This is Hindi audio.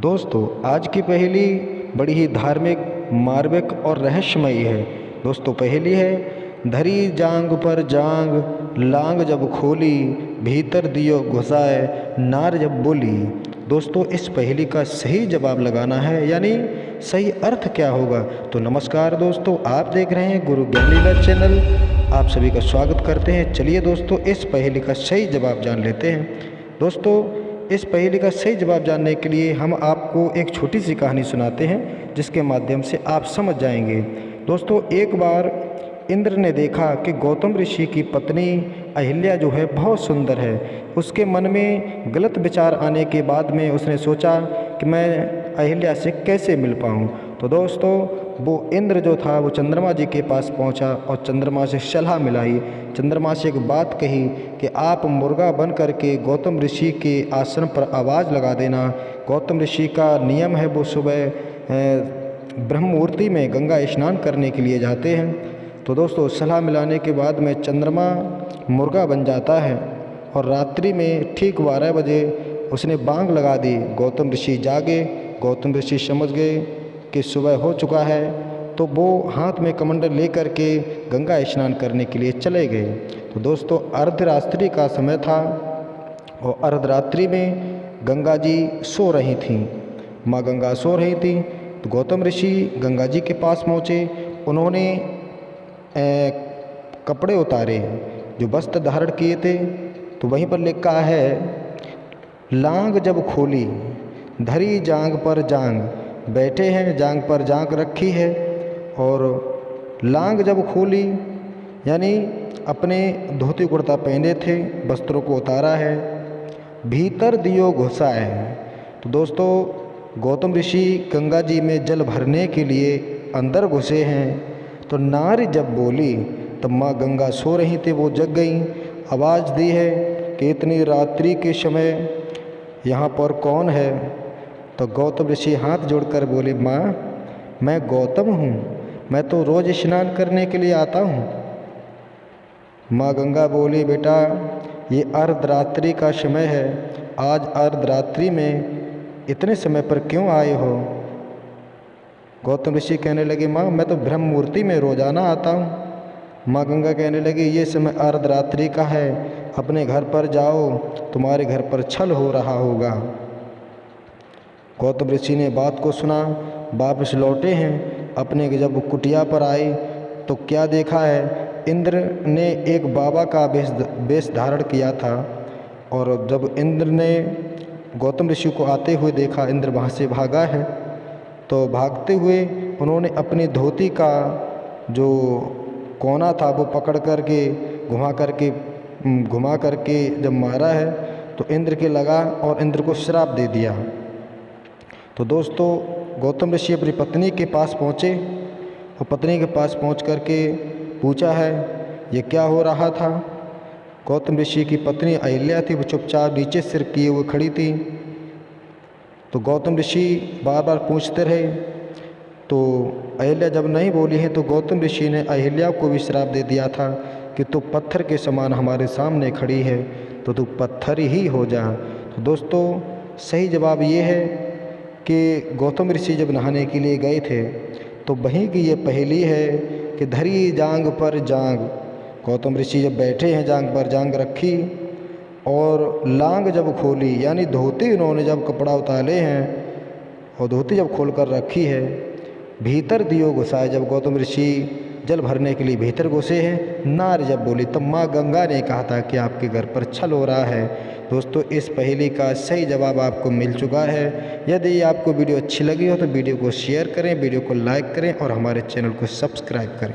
दोस्तों आज की पहेली बड़ी ही धार्मिक, मार्मिक और रहस्यमयी है। दोस्तों पहेली है, धरी जांग पर जांग, लांग जब खोली, भीतर दियो घुसाए, नार जब बोली। दोस्तों इस पहेली का सही जवाब लगाना है, यानी सही अर्थ क्या होगा। तो नमस्कार दोस्तों, आप देख रहे हैं गुरु ज्ञान लीला चैनल। आप सभी का स्वागत करते हैं। चलिए दोस्तों इस पहेली का सही जवाब जान लेते हैं। दोस्तों इस पहेली का सही जवाब जानने के लिए हम आपको एक छोटी सी कहानी सुनाते हैं, जिसके माध्यम से आप समझ जाएंगे। दोस्तों एक बार इंद्र ने देखा कि गौतम ऋषि की पत्नी अहिल्या जो है बहुत सुंदर है। उसके मन में गलत विचार आने के बाद में उसने सोचा कि मैं अहिल्या से कैसे मिल पाऊँ। तो दोस्तों वो इंद्र जो था वो चंद्रमा जी के पास पहुंचा और चंद्रमा से सलाह मिलाई। चंद्रमा से एक बात कही कि आप मुर्गा बन करके गौतम ऋषि के आश्रम पर आवाज़ लगा देना। गौतम ऋषि का नियम है, वो सुबह ब्रह्म मुहूर्ति में गंगा स्नान करने के लिए जाते हैं। तो दोस्तों सलाह मिलाने के बाद में चंद्रमा मुर्गा बन जाता है और रात्रि में ठीक 12 बजे उसने बांग लगा दी। गौतम ऋषि जागे। गौतम ऋषि समझ गए कि सुबह हो चुका है, तो वो हाथ में कमंडल लेकर के गंगा स्नान करने के लिए चले गए। तो दोस्तों अर्धरात्रि का समय था और अर्धरात्रि में गंगा जी सो रही थीं। माँ गंगा सो रही थी। तो गौतम ऋषि गंगा जी के पास पहुँचे। उन्होंने कपड़े उतारे, जो वस्त्र धारण किए थे। तो वहीं पर लिखा है, लांग जब खोली, धरी जांग पर जांग। बैठे हैं, जांग पर जांग रखी है। और लांग जब खोली यानी अपने धोती कुर्ता पहने थे, वस्त्रों को उतारा है। भीतर दियो घुसाए। तो दोस्तों गौतम ऋषि गंगा जी में जल भरने के लिए अंदर घुसे हैं। तो नारी जब बोली, तब माँ गंगा सो रही थी, वो जग गई। आवाज़ दी है कि इतनी रात्रि के समय यहाँ पर कौन है। तो गौतम ऋषि हाथ जोड़कर बोली, माँ मैं गौतम हूँ, मैं तो रोज़ स्नान करने के लिए आता हूँ। माँ गंगा बोली, बेटा ये अर्धरात्रि का समय है, आज अर्धरात्रि में इतने समय पर क्यों आए हो। गौतम ऋषि कहने लगे, माँ मैं तो ब्रह्म मुहूर्ति में रोज़ाना आता हूँ। माँ गंगा कहने लगी, ये समय अर्धरात्रि का है, अपने घर पर जाओ, तुम्हारे घर पर छल हो रहा होगा। गौतम ऋषि ने बात को सुना, वापस लौटे हैं। अपने जब कुटिया पर आए तो क्या देखा है, इंद्र ने एक बाबा का वेश धारण किया था। और जब इंद्र ने गौतम ऋषि को आते हुए देखा, इंद्र वहाँ से भागा है। तो भागते हुए उन्होंने अपनी धोती का जो कोना था वो पकड़ करके घुमा करके जब मारा है तो इंद्र के लगा और इंद्र को श्राप दे दिया। तो दोस्तों गौतम ऋषि अपनी पत्नी के पास पहुँचे और पत्नी के पास पहुँच करके पूछा है ये क्या हो रहा था। गौतम ऋषि की पत्नी अहिल्या थी, वो चुपचाप नीचे सिर किए हुए खड़ी थी। तो गौतम ऋषि बार बार पूछते रहे। तो अहिल्या जब नहीं बोली है तो गौतम ऋषि ने अहिल्या को भी श्राप दे दिया था कि तू पत्थर के समान हमारे सामने खड़ी है, तो तू पत्थर ही हो जा। तो दोस्तों सही जवाब ये है कि गौतम ऋषि जब नहाने के लिए गए थे तो वहीं की ये पहेली है कि धरी जांग पर जांग। गौतम ऋषि जब बैठे हैं, जांग पर जांग रखी और लांग जब खोली यानी धोती उन्होंने जब कपड़ा उतारे हैं और धोती जब खोल कर रखी है। भीतर दियो घुसाए, जब गौतम ऋषि जल भरने के लिए भीतर घुसे हैं। नार जब बोली, तब माँ गंगा ने कहा था कि आपके घर पर छल हो रहा है। दोस्तों इस पहेली का सही जवाब आपको मिल चुका है। यदि आपको वीडियो अच्छी लगी हो तो वीडियो को शेयर करें, वीडियो को लाइक करें और हमारे चैनल को सब्सक्राइब करें।